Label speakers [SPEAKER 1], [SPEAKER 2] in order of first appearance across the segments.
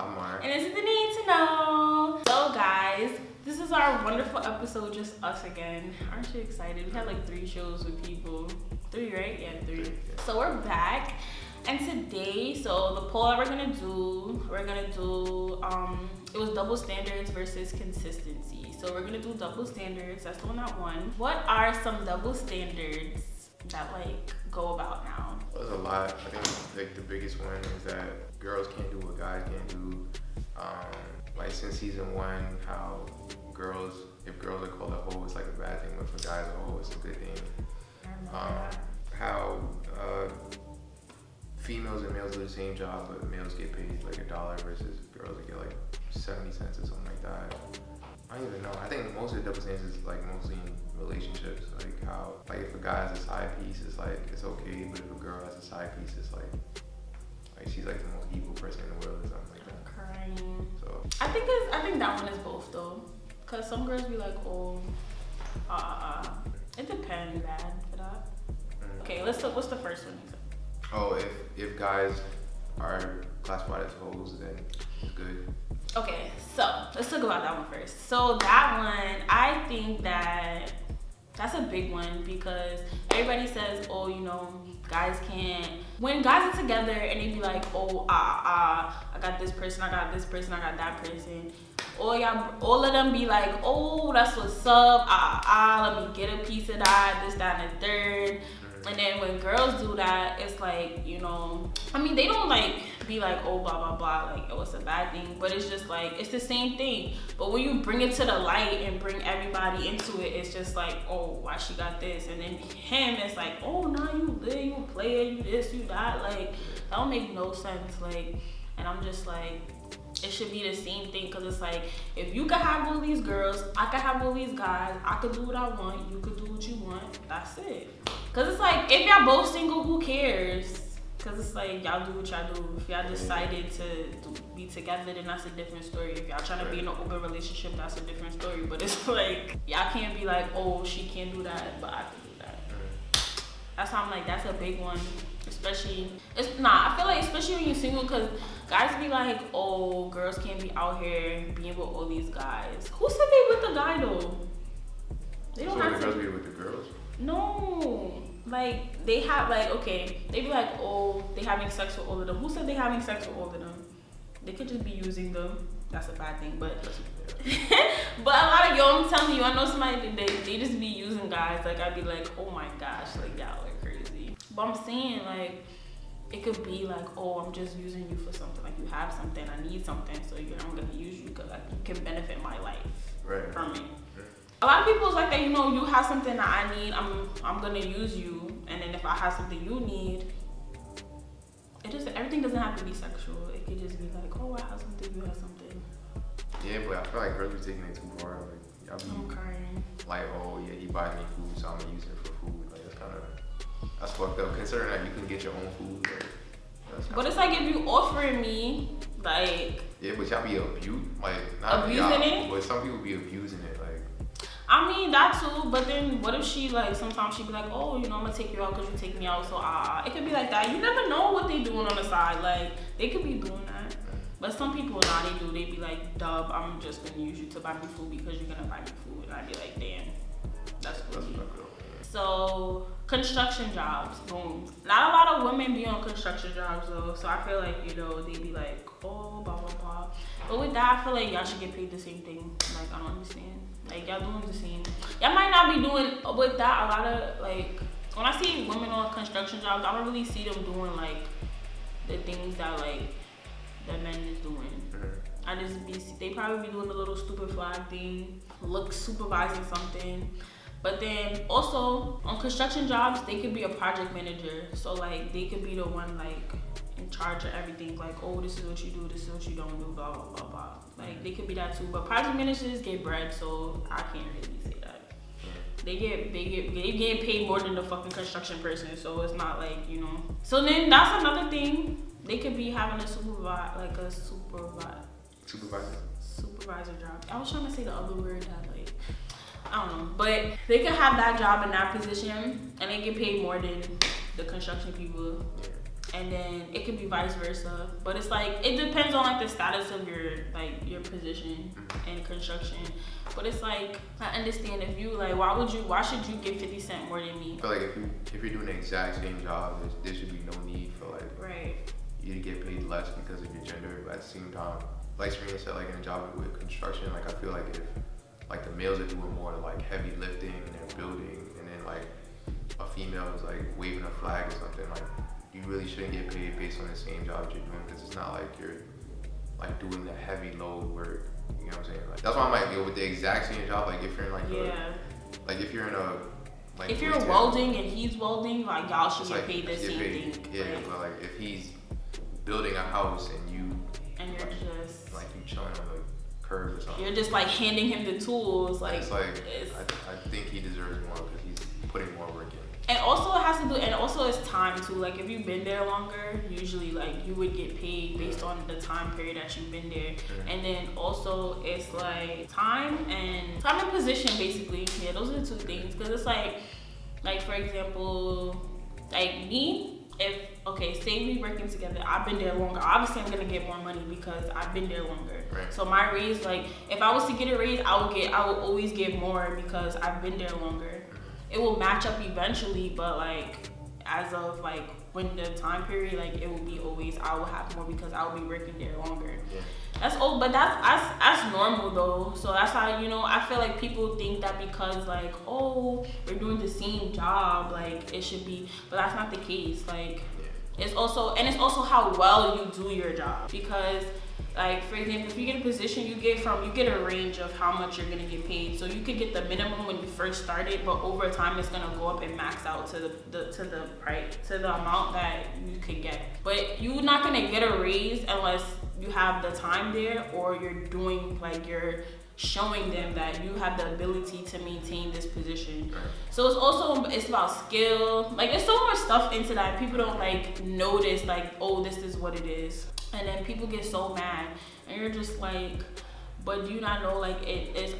[SPEAKER 1] I'm Mark.
[SPEAKER 2] And this is the Need to Know. So guys, this is our wonderful episode, just us again. Aren't you excited? We had like 3 shows with people. 3, right? Yeah, 3. So we're back. And today, so the poll that we're gonna do, it was double standards versus consistency. So we're gonna do double standards. That's the one that won. What are some double standards that like go about now?
[SPEAKER 1] There's a lot. I think like the biggest one is that girls can't do what guys can't do. Like since season 1, how if girls are called a hoe, it's like a bad thing, but if a guy's a hoe, it's a good thing. How females and males do the same job, but males get paid like $1 versus girls get like 70 cents or something like that. I don't even know. I think most of the double standards is like mostly in relationships. Like how, like if a guy has a side piece, it's like it's okay, but if a girl has a side piece, it's like she's like the most evil person in the world or something like that.
[SPEAKER 2] I'm crying.
[SPEAKER 1] So
[SPEAKER 2] I think that one is both though, cause some girls be like, oh, it depends, bad for that. Okay, let's look. What's the first one?
[SPEAKER 1] Oh, if guys are classified as hoes, then it's good.
[SPEAKER 2] Okay, so let's talk about that one first. So that one, I think that's a big one because everybody says, oh, you know, guys can't. When guys are together and they be like, oh, I got this person, I got this person, I got that person. All of them be like, oh, that's what's up, let me get a piece of that, this, that, and the third. And then when girls do that, it's like, you know, I mean, they don't like be like, oh, blah, blah, blah, like, oh, it's a bad thing. But it's just like, it's the same thing. But when you bring it to the light and bring everybody into it, it's just like, oh, why she got this? And then him, it's like, oh, nah, you lit, you a player, you this, you that. Like, that don't make no sense. Like, and I'm just like, it should be the same thing, because it's like, if you could have all these girls, I could have all these guys, I could do what I want, you could do what you want, that's it. Because it's like, if y'all both single, who cares? Because it's like, y'all do what y'all do. If y'all decided to be together, then that's a different story. If y'all trying to be in an open relationship, that's a different story. But it's like, y'all can't be like, oh, she can't do that, but I can do that. That's how I'm like, that's a big one. Especially, I feel like especially when you're single, because guys be like, oh, girls can't be out here being with all these guys. Who said they with the guy though? They don't have
[SPEAKER 1] to be with the girls.
[SPEAKER 2] No, like they have like, okay, they be like, oh, they having sex with all of them. Who said they having sex with all of them? They could just be using them. That's a bad thing, but but a lot of y'all, I'm telling you, I know somebody they just be using guys. Like I'd be like, oh my gosh, like y'all are crazy. But I'm saying like, it could be like, oh, I'm just using you for something. Like you have something, I need something, so I'm gonna use you because like, you can benefit my life from it. A lot of people is like that, you know, you have something that I need, I'm gonna use you, and then if I have something you need, everything doesn't have to be sexual. It could just be like, oh, I have something, you have something.
[SPEAKER 1] Yeah, but I feel like girls be taking it too far. Like y'all be
[SPEAKER 2] I'm crying.
[SPEAKER 1] Like, oh yeah, he buys me food, so I'm gonna use it for food. Like that's fucked up. Considering that you can get your own food. Like,
[SPEAKER 2] but it's like if you offering me, like.
[SPEAKER 1] Yeah, but y'all be abusing
[SPEAKER 2] it.
[SPEAKER 1] But some people be abusing it, like.
[SPEAKER 2] I mean that too, but then what if she like sometimes she be like, oh, you know, I'm gonna take you out because you take me out, so it could be like that. You never know what they doing on the side. Like they could be doing that, but some people they do. They be like, dub, I'm just gonna use you to buy me food because you're gonna buy me food, and I'd be like, damn, that's not good. So construction jobs, boom. Not a lot of women be on construction jobs though, so I feel like, you know, they be like, oh, blah blah blah. But with that, I feel like y'all should get paid the same thing. Like I don't understand. Like y'all doing the same. Y'all might not be doing with that a lot of like, when I see women on construction jobs, I don't really see them doing like the things that like the men is doing. They probably be doing a little stupid flag thing, supervising something. But then also on construction jobs, they could be a project manager. So like they could be the one like in charge of everything. Like, oh, this is what you do, this is what you don't do, blah blah blah blah. Like they could be that too. But project managers get bread, so I can't really say that. They get paid more than the fucking construction person. So it's not like, you know. So then that's another thing. They could be having a supervisor job. I was trying to say the other word that like, I don't know, but they could have that job in that position and they get paid more than the construction people. and then it could be vice versa. But it's like it depends on like the status of your position in construction. But it's like I understand if you like why should you get 50 cents more than me?
[SPEAKER 1] I feel like if you're doing the exact same job, there should be no need for like you to get paid less because of your gender. But at the same time, like Serena said, like in a job with construction, like I feel like if like the males are doing more like heavy lifting and they're building, and then like a female is like waving a flag or something, like you really shouldn't get paid based on the same job that you're doing, because it's not like you're like doing the heavy load work. You know what I'm saying? Like, that's why I might go with the exact same job. Like if you're in like like if you're in a like
[SPEAKER 2] if you're welding and he's welding, like y'all should get paid the same thing.
[SPEAKER 1] Yeah, right? But like if he's building a house and you're
[SPEAKER 2] just
[SPEAKER 1] like you chilling on the curb or something,
[SPEAKER 2] you're just like handing him the tools. Like
[SPEAKER 1] it's like I think he deserves more because he's putting more work in.
[SPEAKER 2] And also it has to do, and also it's time too. Like if you've been there longer, usually like you would get paid based on the time period that you've been there. And then also it's like time and position basically. Yeah, those are the two things. Because it's like for example, like me, say we working together, I've been there longer. Obviously I'm gonna get more money because I've been there longer.
[SPEAKER 1] Right.
[SPEAKER 2] So my raise, like if I was to get a raise, I would always get more because I've been there longer. It will match up eventually, but like as of like when the time period, like it will be always I will have more because I will be working there longer.
[SPEAKER 1] Yeah.
[SPEAKER 2] That's old, but that's normal though. So that's how I feel like people think that because like we're doing the same job, like it should be, but that's not the case. Like it's also how well you do your job, because like for example, if you get a position, you get a range of how much you're gonna get paid. So you could get the minimum when you first started, but over time it's gonna go up and max out to the price, to the amount that you could get. But you're not gonna get a raise unless you have the time there, or you're doing like you're showing them that you have the ability to maintain this position. So it's about skill. Like there's so much stuff into that. People don't like notice like, oh, this is what it is. And then people get so mad, and you're just like, but do you not know like it's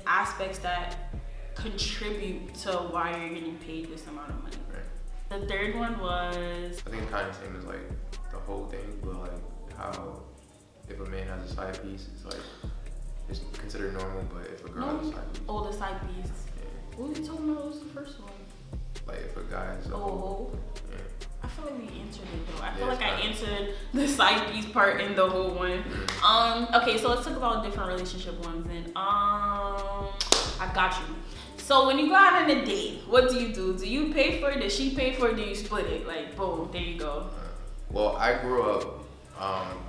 [SPEAKER 2] aspects that contribute to why you're getting paid this amount of money. Right. The third one was,
[SPEAKER 1] I think kind of same as like the whole thing, but like how if a man has a side piece, it's like it's considered normal, but if a girl has a side piece,
[SPEAKER 2] the side piece. Yeah. What were you talking about? What was the first one?
[SPEAKER 1] Like if a guy has a whole. Yeah.
[SPEAKER 2] I feel like we answered it though. I feel like I answered the side piece part in the whole one. Okay, so let's talk about different relationship ones then. I got you. So when you go out on a date, what do? Do you pay for it? Does she pay for it? Do you split it? Like boom, there you go.
[SPEAKER 1] Well, I grew up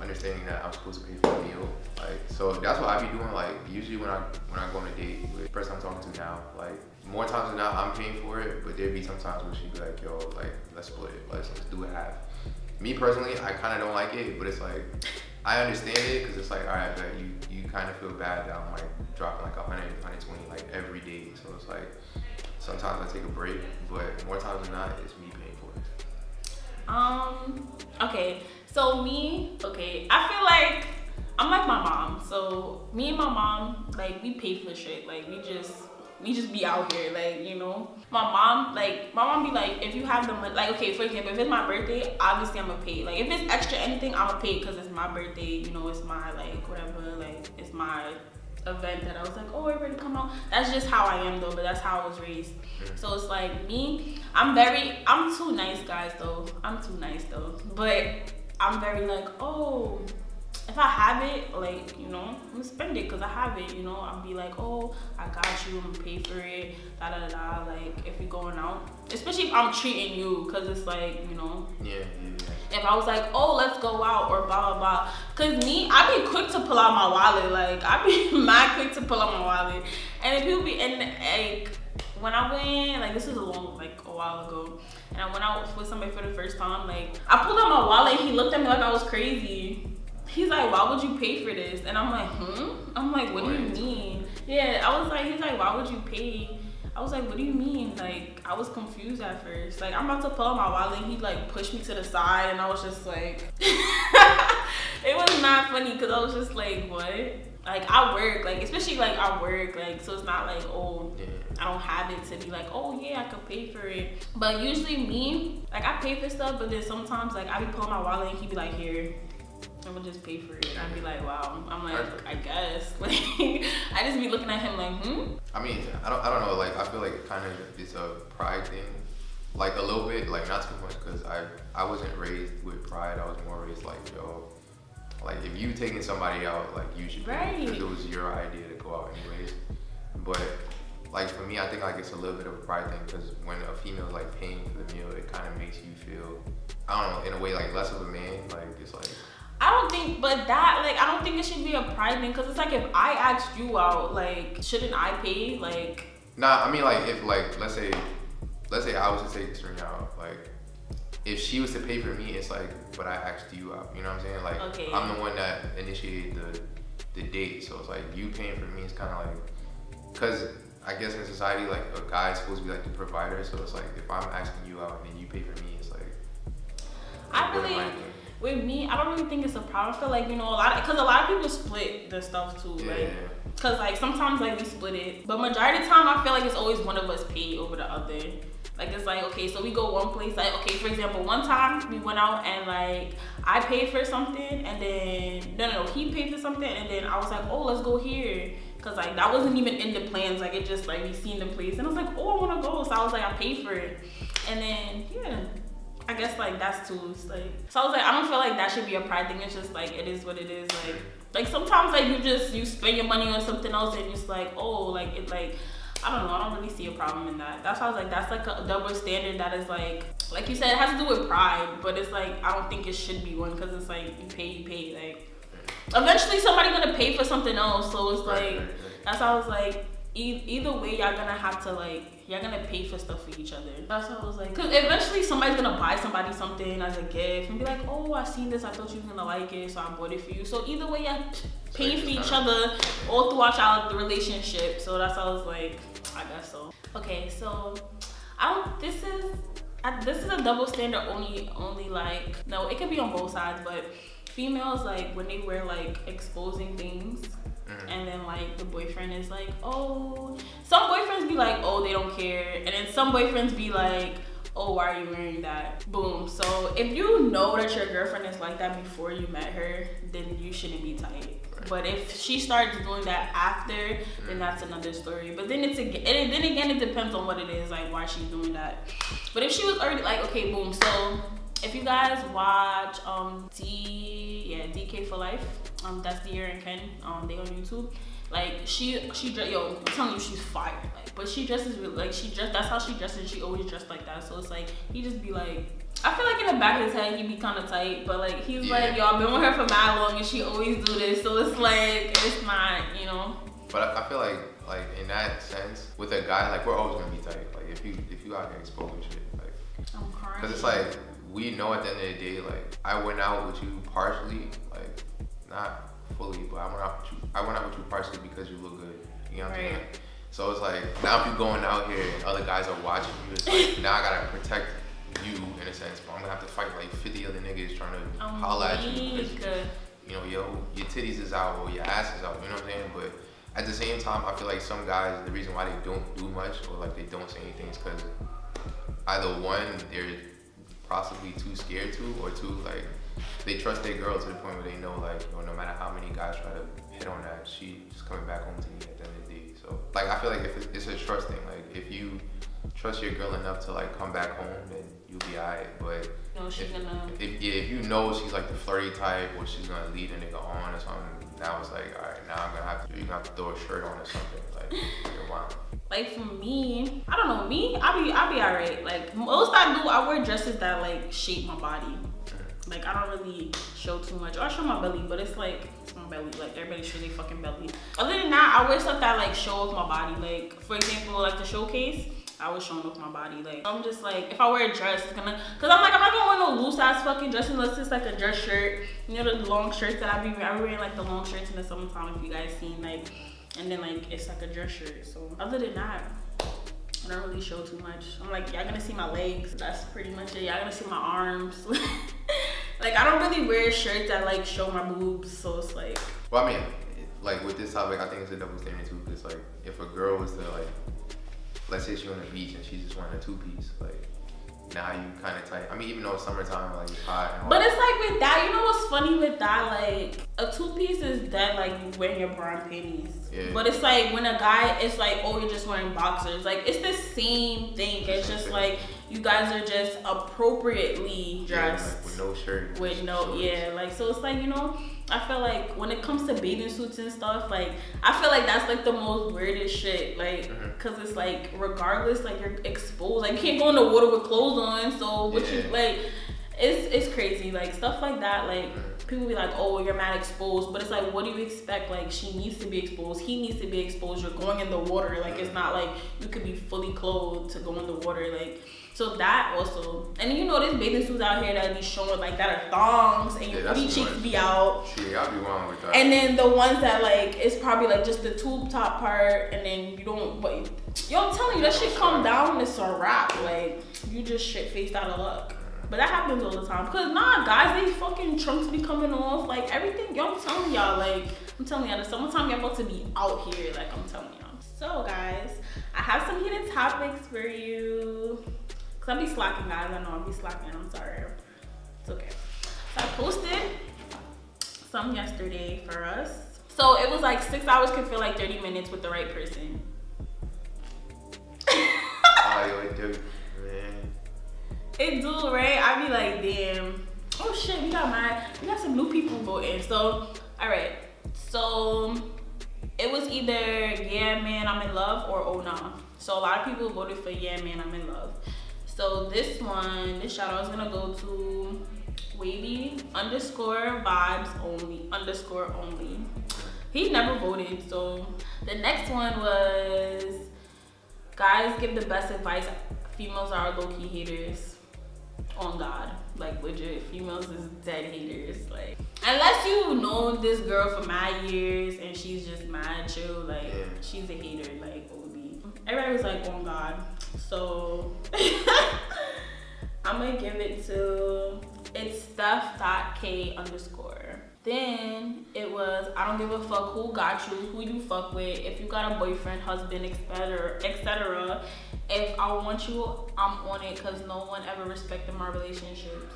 [SPEAKER 1] understanding that I'm supposed to pay for the meal. Like so that's what I be doing. Like usually when I go on a date with the person I'm talking to now, like more times than not, I'm paying for it, but there'd be some times where she'd be like, yo, like, let's split it. Let's do it half. Me personally, I kind of don't like it, but it's like, I understand it, because it's like, all right, but you kind of feel bad that I'm like dropping like 100, 120 like every day. So it's like, sometimes I take a break, but more times than not, it's me paying for it.
[SPEAKER 2] Okay, so I feel like, I'm like my mom. So me and my mom, like, we pay for shit. Like, we just be out here, like, my mom be like, if you have the money, like, okay, for example, if it's my birthday, obviously I'm gonna pay. Like, if it's extra anything, I'm gonna pay because it's my birthday, it's my, like, whatever, like, it's my event that I was like, oh, everybody come out. That's just how I am though, but that's how I was raised. So it's like me, I'm too nice, guys, though. I'm too nice though, but I'm very like, oh, if I have it, like, I'm gonna spend it because I have it, I'll be like, oh, I got you, I'm gonna pay for it, da-da-da-da, like, if we're going out. Especially if I'm treating you, because it's like,
[SPEAKER 1] Yeah.
[SPEAKER 2] If I was like, oh, let's go out, or blah, blah, blah. Because me, I be quick to pull out my wallet. Like, I be mad quick to pull out my wallet. And then people be, like, when I went, like, this is a while ago, and I went out with somebody for the first time, like, I pulled out my wallet, and he looked at me like I was crazy. He's like, why would you pay for this? And I'm like, I'm like, what do you mean? Yeah, he's like, why would you pay? I was like, what do you mean? Like, I was confused at first. Like, I'm about to pull out my wallet, and he, like, pushed me to the side, and I was just like, it was not funny, because I was just like, what? Like I work, like especially like I work, like so it's not like oh
[SPEAKER 1] Yeah.
[SPEAKER 2] I don't have it to be like oh yeah I could pay for it. But usually me, like I pay for stuff, but then sometimes like I be pulling my wallet and he be like here, I'm gonna just pay for it. And I'd be like wow. I'm like I guess like I just be looking at him like
[SPEAKER 1] I mean I don't know, like I feel like kind of it's a pride thing, like a little bit, like not too much, because I wasn't raised with pride. I was more raised like yo. Like if you taking somebody out, like you should pay because it was your idea to go out anyways. But like for me, I think like it's a little bit of a pride thing because when a female is like paying for the meal, it kind of makes you feel, I don't know, in a way like less of a man. Like it's like
[SPEAKER 2] I don't think, but that like I don't think it should be a pride thing because it's like if I asked you out, like shouldn't I pay? Like
[SPEAKER 1] nah, I mean like if like let's say I was to take Serena out, like if she was to pay for me, it's like, but I asked you out. You know what I'm saying? Like,
[SPEAKER 2] okay.
[SPEAKER 1] I'm the one that initiated the date, so it's like you paying for me. It's kind of like, cause I guess in society, like a guy's supposed to be like the provider. So it's like if I'm asking you out and then you pay for me, it's like.
[SPEAKER 2] With me, I don't really think it's a problem. I feel like a lot of people split the stuff too,
[SPEAKER 1] yeah.
[SPEAKER 2] right? Cause like sometimes like we split it, but majority of the time I feel like it's always one of us pay over the other. Like it's like okay, so we go one place. Like okay, for example, one time we went out and like I paid for something, and then no, he paid for something, and then I was like, oh, let's go here, cause like that wasn't even in the plans. Like it just like we seen the place, and I was like, oh, I wanna go. So I was like, I paid for it, and then yeah, I guess like that's too. It's like so I was like, I don't feel like that should be a pride thing. It's just like it is what it is. Like sometimes like you spend your money on something else, and it's like oh like it like. I don't know. I don't really see a problem in that. That's why I was like, that's like a double standard that is like you said, it has to do with pride, but it's like, I don't think it should be one because it's like, you pay. Like, eventually somebody gonna pay for something else. So it's like, that's why I was like, either way, y'all gonna have to like, y'all gonna pay for stuff for each other. That's why I was like, because eventually somebody's gonna buy somebody something as a gift and be like, oh, I seen this. I thought you was gonna like it, so I bought it for you. So either way, y'all paying for each other all throughout the relationship. So that's why I was like, I guess so. Okay, so this is a double standard only like, no, it could be on both sides, but females like when they wear like exposing things and then like the boyfriend is like, oh, some boyfriends be like, oh, they don't care, and then some boyfriends be like, oh, why are you wearing that? Boom. So if you know that your girlfriend is like that before you met her, then you shouldn't be tight. But if she starts doing that after, then that's another story. But then then again, it depends on what it is, like why she's doing that. But if she was already like, okay, boom. So if you guys watch DK for Life, that's Dear and Ken, they on YouTube. Like she yo, I'm telling you, she's fire. Like, but she dresses like that's how she dresses. She always dressed like that. So it's like he just be like, I feel like in the back of his head he be kind of tight, but like he's like, yo, I've been with her for mad long and she always do this. So it's like it's not,
[SPEAKER 1] But I feel like in that sense, with a guy, like we're always gonna be tight. Like if you out here exposing shit, like
[SPEAKER 2] I'm crying.
[SPEAKER 1] Cause it's like we know at the end of the day, like I went out with you partially, like not fully, but I went out with you partially because you look good. You know what I'm saying? So it's like now if you're going out here and other guys are watching you, it's like now I gotta protect you in a sense, but I'm gonna have to fight like 50 other niggas trying to holler at you because yo, your titties is out or your ass is out. You know what I'm saying? But at the same time, I feel like some guys, the reason why they don't do much or like they don't say anything is because either one, they're possibly too scared to, or two, like they trust their girl to the point where they know like, no matter how many guys try to hit on that, she's coming back home to me at the end of the day. So like I feel like if it's a trust thing, like if you trust your girl enough to like come back home, then you'll be alright. But if you know she's like the flirty type, or she's gonna lead a nigga on or something, now it's like, alright, now you're gonna have to throw a shirt on or something. Like you're wild.
[SPEAKER 2] Like for me, I don't know, I be alright. Like most I wear dresses that like shape my body. Like I don't really show too much. Or I show my belly, but it's like it's my belly. Like everybody show their fucking belly. Other than that, I wear stuff that like shows my body. Like for example, like the showcase, I was showing off my body. Like I'm just like, if I wear a dress, it's gonna, cause I'm not gonna wear no loose ass fucking dress unless it's like a dress shirt. You know the long shirts that I be wearing like the long shirts in the summertime, if you guys seen like, and then like it's like a dress shirt. So other than that, I don't really show too much. I'm like, y'all gonna see my legs. That's pretty much it. Y'all gonna see my arms. Like I don't really wear shirts that like show my boobs. So it's like.
[SPEAKER 1] Well, I mean, like with this topic, I think it's a double standard too. Cause like if a girl was to like, let's say she's on the beach and she's just wearing a 2-piece, like now you kind of tight. I mean, even though it's summertime, like it's hot. And all
[SPEAKER 2] but it's like with that, you know what's funny with that? Like a 2-piece is dead, like you wearing your bra and panties. Yeah. But it's like when a guy, it's like, oh, you're just wearing boxers. Like it's the same thing. It's just like you guys are just appropriately dressed.
[SPEAKER 1] Yeah, like with no shirt.
[SPEAKER 2] With no, yeah. Like so, it's like, you know, I feel like when it comes to bathing suits and stuff, like I feel like that's like the most weirdest shit. Like, cause it's like regardless, like you're exposed. Like you can't go in the water with clothes on. So what you like? It's crazy. Like stuff like that. Like people be like, oh, you're mad exposed, but it's like, what do you expect? Like she needs to be exposed. He needs to be exposed. You're going in the water. Like it's not like you could be fully clothed to go in the water. Like. So that also, and you know there's bathing suits out here that be showing like that are thongs and your booty cheeks be out.
[SPEAKER 1] Yeah, I'll be wrong with that.
[SPEAKER 2] And then the ones that like it's probably like just the tube top part, and then you don't. But yo, I'm telling you, that shit come down, it's a wrap. Like you just shit faced out of luck. But that happens all the time. Cause guys, they fucking trunks be coming off, like everything. Yo, I'm telling y'all, the summertime y'all about to be out here. Like I'm telling y'all. So guys, I have some hidden topics for you. Cause I be slacking, guys. I know I be slacking. I'm sorry. It's okay. So I posted some yesterday for us. So it was like 6 hours could feel like 30 minutes with the right person.
[SPEAKER 1] Oh, yo, it do, man.
[SPEAKER 2] It do, right? I be like, damn. Oh shit, we got some new people voting. So, all right. So it was either yeah, man, I'm in love, or oh nah. So a lot of people voted for yeah, man, I'm in love. So this shout out is gonna go to wavy_vibes_only. He never voted. So the next one was guys give the best advice. Females are low-key haters. On God, like legit, females is dead haters. Like unless you know this girl for mad years and she's just mad chill, like she's a hater. Like OD. Everybody was like on God. So I'm gonna give it to it's Steph.K_. Then it was I don't give a fuck who got you, who you fuck with, if you got a boyfriend, husband, etc. If I want you, I'm on it, cause no one ever respected my relationships.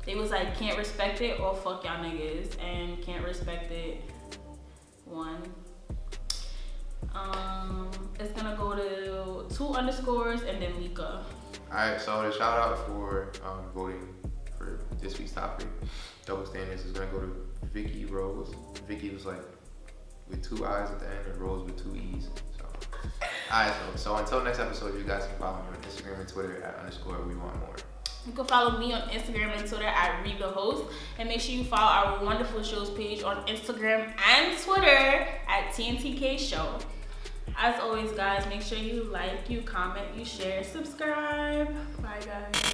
[SPEAKER 2] They was like can't respect it or fuck y'all niggas, and can't respect it. One. It's gonna go to 2 underscores and then Lika.
[SPEAKER 1] Alright, so the shout out for voting for this week's topic, double standards, is gonna go to Vicky Rose. Vicky was like with 2 I's at the end and Rose with 2 E's. So alright, so until next episode, you guys can follow me on Instagram and Twitter at _we want more.
[SPEAKER 2] You can follow me on Instagram and Twitter at ReadTheHost. And make sure you follow our wonderful shows page on Instagram and Twitter at TNTK Show. As always, guys, make sure you like, you comment, you share, subscribe. Bye, guys.